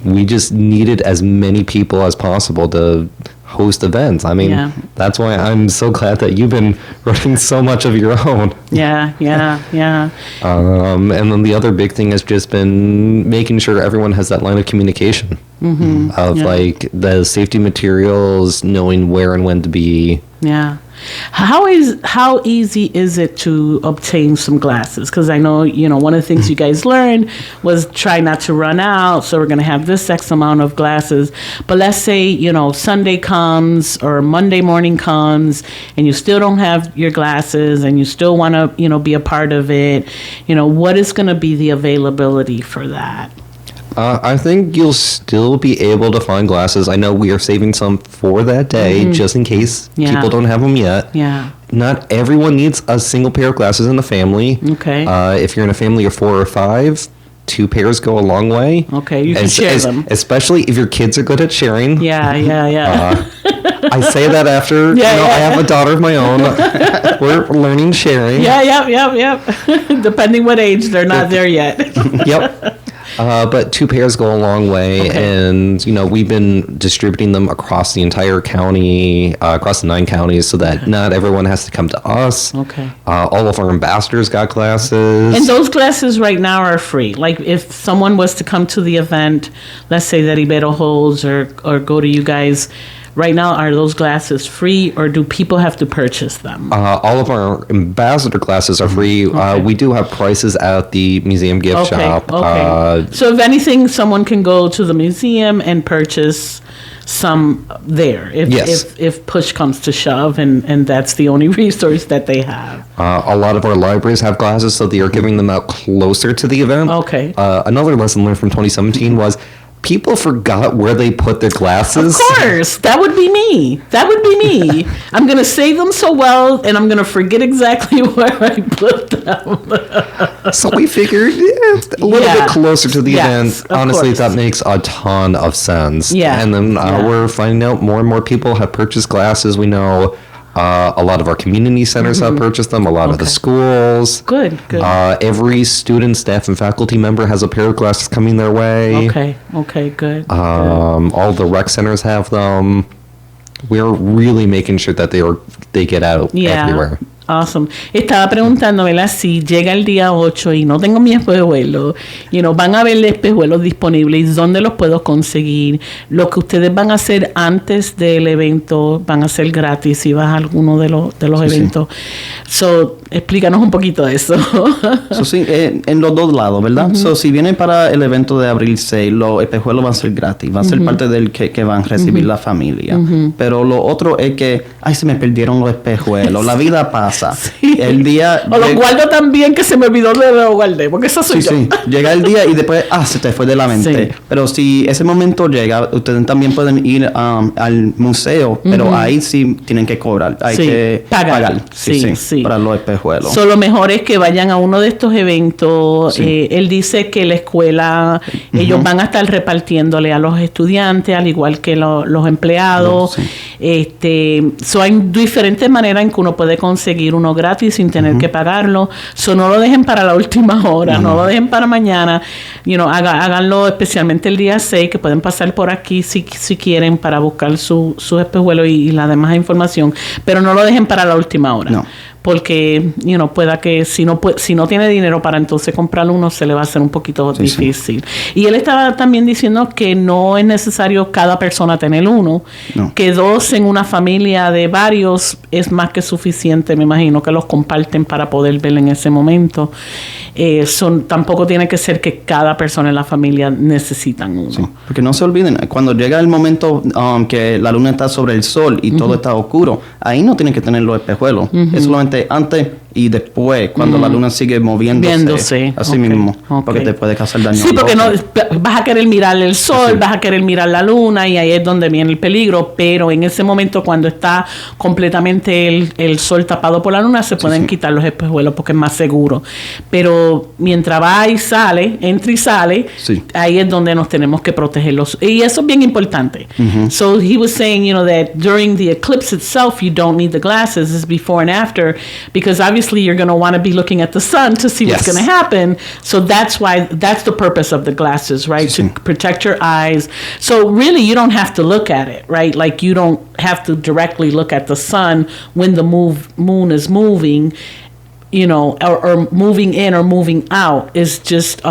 We just needed as many people as possible to host events. I mean, that's why I'm so glad that you've been running so much of your own. Yeah. And then the other big thing has just been making sure everyone has that line of communication of like the safety materials, knowing where and when to be. Yeah. How easy is it to obtain some glasses? Because I know, one of the things you guys learned was try not to run out. So we're going to have this X amount of glasses. But let's say, Sunday comes or Monday morning comes and you still don't have your glasses and you still want to, be a part of it. What is going to be the availability for that? I think you'll still be able to find glasses. I know we are saving some for that day, just in case people don't have them yet. Yeah. Not everyone needs a single pair of glasses in the family. Okay. If you're in a family of 4 or 5, 2 pairs go a long way. Okay, you can share them. Especially if your kids are good at sharing. Yeah. I say that after, I have a daughter of my own. We're learning sharing. Yeah. Depending what age, they're not there yet. Yep. But 2 pairs go a long way, and we've been distributing them across the entire county, across the 9 counties, so that not everyone has to come to us. Okay. All of our ambassadors got glasses. And those glasses right now are free. Like if someone was to come to the event, let's say that Ibero holds or go to you guys. Right now, are those glasses free, or do people have to purchase them? All of our ambassador glasses are free. Okay. We do have prices at the museum gift shop. Okay. So if anything, someone can go to the museum and purchase some there if push comes to shove and that's the only resource that they have. A lot of our libraries have glasses, so they are giving them out closer to the event. Okay. Another lesson learned from 2017 was people forgot where they put their glasses. Of course. That would be me. I'm going to save them so well, and I'm going to forget exactly where I put them. So we figured a little bit closer to the event. Honestly, that makes a ton of sense. Yeah. And then we're finding out more and more people have purchased glasses. We know a lot of our community centers have purchased them, a lot of the schools. Good. Every student, staff, and faculty member has a pair of glasses coming their way. Okay, good. All the rec centers have them. We're really making sure that they get out everywhere. Awesome. Estaba preguntando, ¿verdad? Si llega el día 8 y no tengo mi espejuelo, van a haber espejuelos disponibles, ¿dónde los puedo conseguir? Lo que ustedes van a hacer antes del evento van a ser gratis si vas a alguno de los eventos. So, explícanos un poquito de eso. En los dos lados, ¿verdad? Si vienen para el evento de abril 6, los espejuelos van a ser gratis, van a ser parte del que van a recibir la familia. Pero lo otro es que, se me perdieron los espejuelos, la vida pasa. Sí. El día o los guardo también, que se me olvidó de lo guardé, porque eso soy yo. Llega el día y después se te fue de la mente. Pero si ese momento llega, ustedes también pueden ir al museo, pero ahí sí tienen que cobrar, hay que pagar. Sí, para los espejuelos. Lo mejor es que vayan a uno de estos eventos. Él dice que la escuela, ellos van a estar repartiéndole a los estudiantes, al igual que los empleados. Hay diferentes maneras en que uno puede conseguir uno gratis sin tener que pagarlo. No lo dejen para la última hora, no lo dejen para mañana. Háganlo especialmente el día 6, que pueden pasar por aquí si quieren para buscar sus espejuelos y la demás información, pero no lo dejen para la última hora. No. Porque, pueda que si no tiene dinero para entonces comprar uno, se le va a hacer un poquito difícil. Y él estaba también diciendo que no es necesario cada persona tener uno, que 2 en una familia de varios es más que suficiente. Me imagino que los comparten para poder ver en ese momento. Tampoco tiene que ser que cada persona en la familia necesitan uno. Sí, porque no se olviden, cuando llega el momento que la luna está sobre el sol y todo está oscuro, ahí no tienen que tener los espejuelos. Es solamente antes y después, cuando la luna sigue moviéndose. Así mismo, porque te puede causar daño. Sí, porque vas a querer mirar el sol, vas a querer mirar la luna, y ahí es donde viene el peligro. Pero en ese momento, cuando está completamente el sol tapado por la luna, se pueden quitar los espejuelos porque es más seguro. Pero mientras va y sale, entra y sale, ahí es donde nos tenemos que protegerlos. Y eso es bien importante. So he was saying, that during the eclipse itself, you don't need the glasses. It's before and after, because obviously you're going to want to be looking at the sun to see what's going to happen. So that's the purpose of the glasses, right? To protect your eyes. So really, you don't have to look at it, right? Like, you don't have to directly look at the sun when the moon is moving, or moving in or moving out. Is just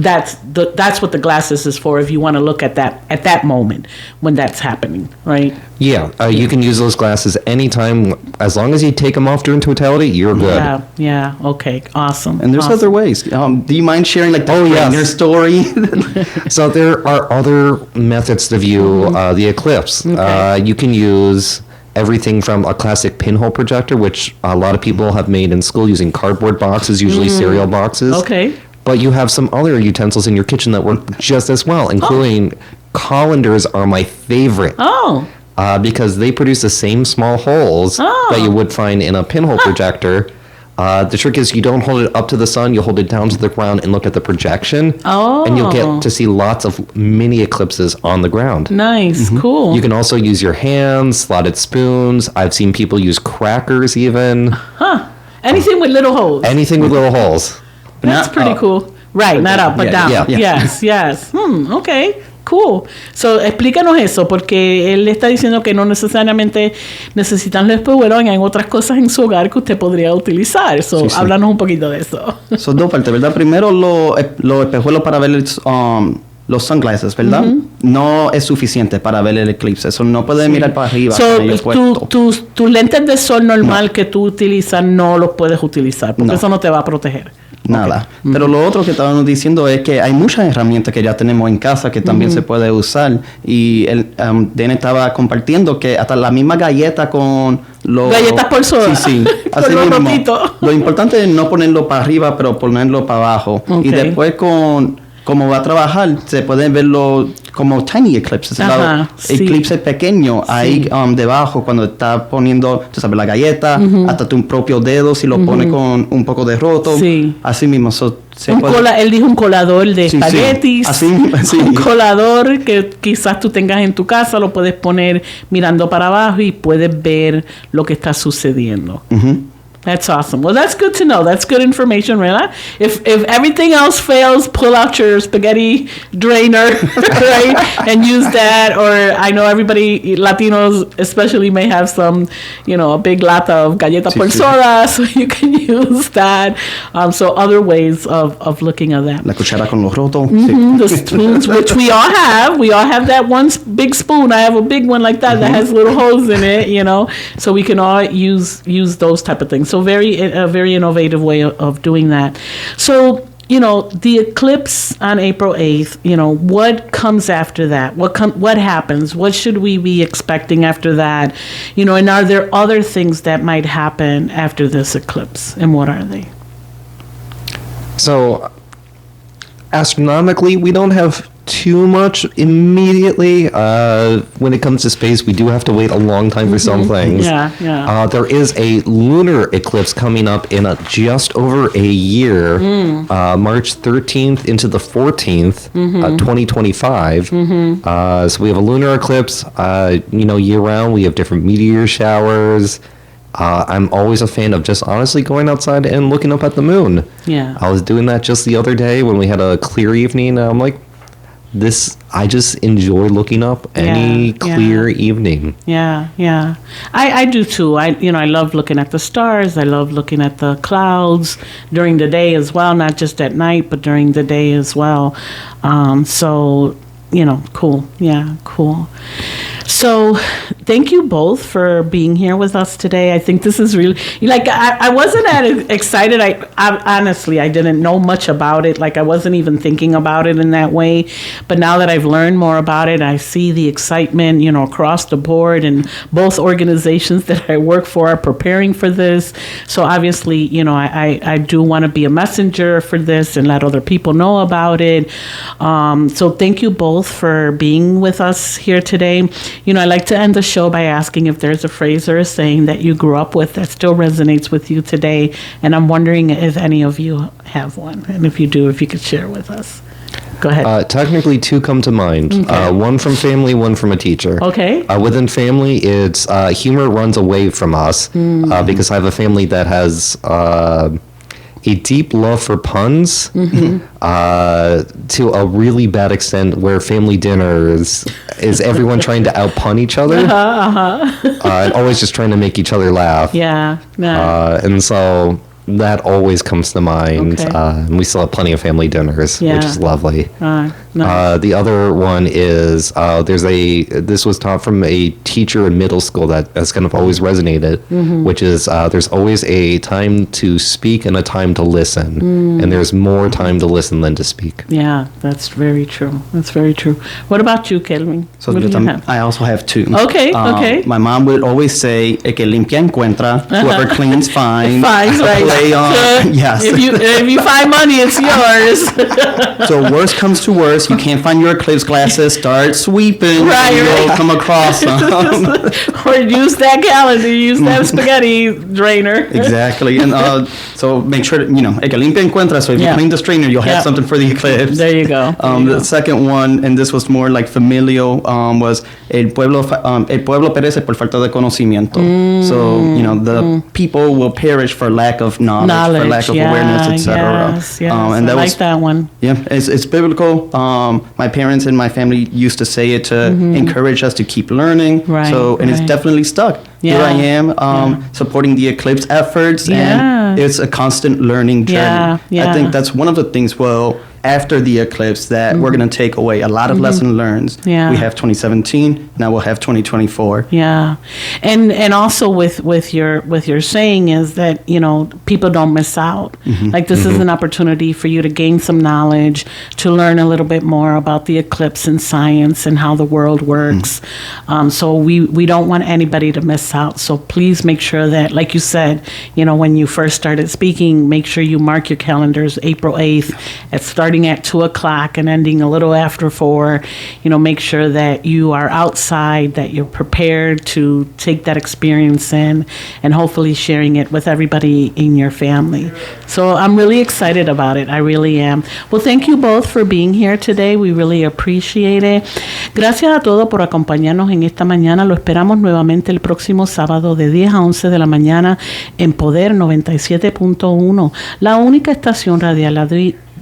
that's what the glasses is for, if you want to look at that moment when that's happening, right? You can use those glasses anytime, as long as you take them off during totality, you're good. Okay, awesome. And there's other ways. Do you mind sharing your story? So there are other methods to view the eclipse. You can use everything from a classic pinhole projector, which a lot of people have made in school using cardboard boxes, usually cereal boxes. Okay. But you have some other utensils in your kitchen that work just as well, including colanders are my favorite. Because they produce the same small holes that you would find in a pinhole projector. The trick is you don't hold it up to the sun, you hold it down to the ground and look at the projection. And you'll get to see lots of mini eclipses on the ground. Nice, cool. You can also use your hands, slotted spoons. I've seen people use crackers even. Anything with little holes. Anything with little holes. That's pretty cool. Right, not up, but down. Yes. Okay, cool. So, explícanos eso, porque él está diciendo que no necesariamente necesitan los espejuelos, hay otras cosas en su hogar que usted podría utilizar. So, háblanos un poquito de eso. Son dos partes, ¿verdad? Primero, los espejuelos para ver los sunglasses, ¿verdad? No es suficiente para ver el eclipse. Eso no puede mirar para arriba. Tus lentes de sol normal que tú utilizas no los puedes utilizar, porque eso no te va a proteger. nada. Pero lo otro que estábamos diciendo es que hay muchas herramientas que ya tenemos en casa que también se puede usar. Y Dan estaba compartiendo que hasta la misma galleta con los... Galletas por soda. Sí. Con Así los mismo. rotitos. Lo importante es no ponerlo para arriba, pero ponerlo para abajo. Okay. Y después como va a trabajar, se pueden verlo como tiny eclipses. Eclipse pequeño ahí debajo cuando está poniendo, tú sabes, la galleta, hasta tu propio dedo, si lo pone con un poco de roto. Sí. Así mismo. Él dijo un colador de espaguetis. Así, un colador que quizás tú tengas en tu casa, lo puedes poner mirando para abajo y puedes ver lo que está sucediendo. That's awesome. Well, that's good to know. That's good information, right? If everything else fails, pull out your spaghetti drainer, right, and use that. Or I know everybody, Latinos especially, may have some, a big lata of galleta por soda, so you can use that. So other ways of looking at that. La cuchara con los rotos. The spoons, which we all have. We all have that one big spoon. I have a big one like that that has little holes in it, so we can all use those type of things. So a very innovative way of doing that. So, the eclipse on April 8th, what comes after that? What happens? What should we be expecting after that? And are there other things that might happen after this eclipse? And what are they? So, astronomically, we don't have too much immediately. When it comes to space, we do have to wait a long time for some things. Yeah. There is a lunar eclipse coming up in just over a year, March 13th into the 14th, 2025. So we have a lunar eclipse, year round. We have different meteor showers. I'm always a fan of just honestly going outside and looking up at the moon. Yeah. I was doing that just the other day when we had a clear evening, and I'm like, I just enjoy looking up any clear evening. Yeah. I do too. I love looking at the stars. I love looking at the clouds during the day as well, not just at night, but during the day as well. So, cool. Yeah, cool. So thank you both for being here with us today. I think this is really, I wasn't that excited. I honestly, I didn't know much about it. I wasn't even thinking about it in that way. But now that I've learned more about it, I see the excitement, across the board, and both organizations that I work for are preparing for this. So obviously, I do want to be a messenger for this and let other people know about it. So thank you both for being with us here today. I like to end the show by asking if there's a phrase or a saying that you grew up with that still resonates with you today. And I'm wondering if any of you have one. And if you do, if you could share with us. Go ahead. Technically, two come to mind. Okay. One from family, one from a teacher. Okay. Within family, it's humor runs away from us because I have a family that has a deep love for puns to a really bad extent where family dinners is everyone trying to out-pun each other and always just trying to make each other laugh. Yeah. And so that always comes to mind. Okay. And we still have plenty of family dinners, which is lovely. Nice. The other one is this was taught from a teacher in middle school that has kind of always resonated, which is there's always a time to speak and a time to listen. And there's more time to listen than to speak. Yeah, that's very true. What about you, Kelvin? So what do you have? I also have two. Okay. My mom would always say, el que limpia encuentra, whoever cleans finds. Finds, right. Yes. If you find money, it's yours. So worst comes to worst, you can't find your eclipse glasses, start sweeping, right. You'll come across them. Or use that calendar, use that spaghetti drainer. Exactly. And so make sure that, el que limpia encuentra, so if you clean the strainer, you'll have something for the eclipse. There you go. The second one, and this was more like familial, was el pueblo perece por falta de conocimiento. So, the people will perish for lack of knowledge, for lack of awareness, etc. Yes, and that I like that one. Yeah, it's biblical. My parents and my family used to say it to encourage us to keep learning. Right, it's definitely stuck. here I am supporting the eclipse efforts, and it's a constant learning journey. I think that's one of the things, after the eclipse that we're going to take away a lot of lessons learned. We have 2017, now we'll have 2024. And also with your saying is that, you know, people don't miss out. Like this is an opportunity for you to gain some knowledge, to learn a little bit more about the eclipse and science and how the world works. So we don't want anybody to miss out. So please make sure that, like you said, you know, when you first started speaking, make sure you mark your calendars April 8th at starting at 2:00 and ending a little after 4. You know, make sure that you are outside, that you're prepared to take that experience in, and hopefully sharing it with everybody in your family. So I'm really excited about it. I really am. Well, thank you both for being here today. We really appreciate it. Gracias a todos por acompañarnos en esta mañana. Lo esperamos nuevamente el próximo sábado de 10 a 11 de la mañana en Poder 97.1, la única estación radial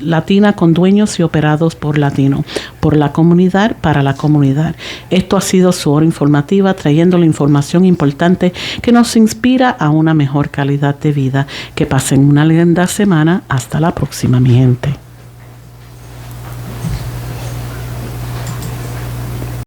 latina con dueños y operados por latinos, por la comunidad, para la comunidad. Esto ha sido Su Hora Informativa, trayendo la información importante que nos inspira a una mejor calidad de vida. Que pasen una linda semana. Hasta la próxima, mi gente.